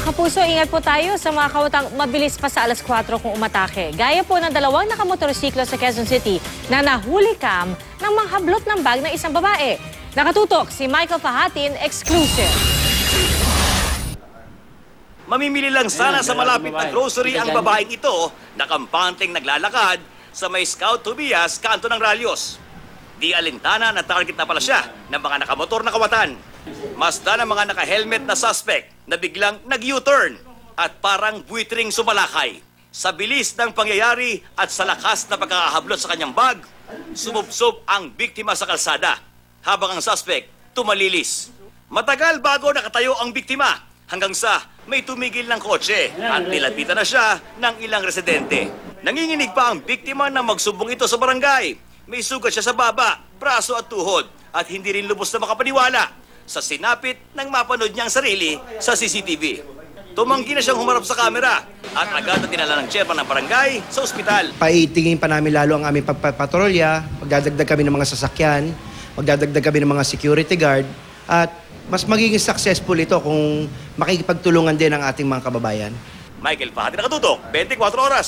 Mga kapuso, ingat po tayo sa mga kawatang mabilis pa sa alas 4 kung umatake. Gaya po ng dalawang nakamotorsiklo sa Quezon City na nahuli cam ng manghablot ng bag ng isang babae. Nakatutok si Michael Fahatin, exclusive. Mamimili lang sana sa malapit na grocery ang babaeng ito na kampanteng naglalakad sa may Scout Tobias, kanto ng Ralios. Di alintana na target na pala siya ng mga nakamotor na kawatan. Masdan ang mga naka-helmet na suspect na biglang nag-U-turn at parang buitring sumalakay. Sa bilis ng pangyayari at sa lakas na pagkakahablot sa kanyang bag, sumubsob ang biktima sa kalsada habang ang suspect tumalilis. Matagal bago nakatayo ang biktima hanggang sa may tumigil ng kotse at nilapitan na siya ng ilang residente. Nanginginig pa ang biktima na magsumbong ito sa barangay. May sugat siya sa baba, braso at tuhod at hindi rin lubos na makapaniwala sa sinapit ng mapanood niyang sarili sa CCTV. Tumanggi na siyang humarap sa kamera at agad na dinala ng chairman ng barangay sa ospital. Paitingin pa namin lalo ang aming pagpapatrolya, magdadagdag kami ng mga sasakyan, magdadagdag kami ng mga security guard, at mas magiging successful ito kung makikipagtulungan din ang ating mga kababayan. Michael Fahatin, nakatutok, 24 oras.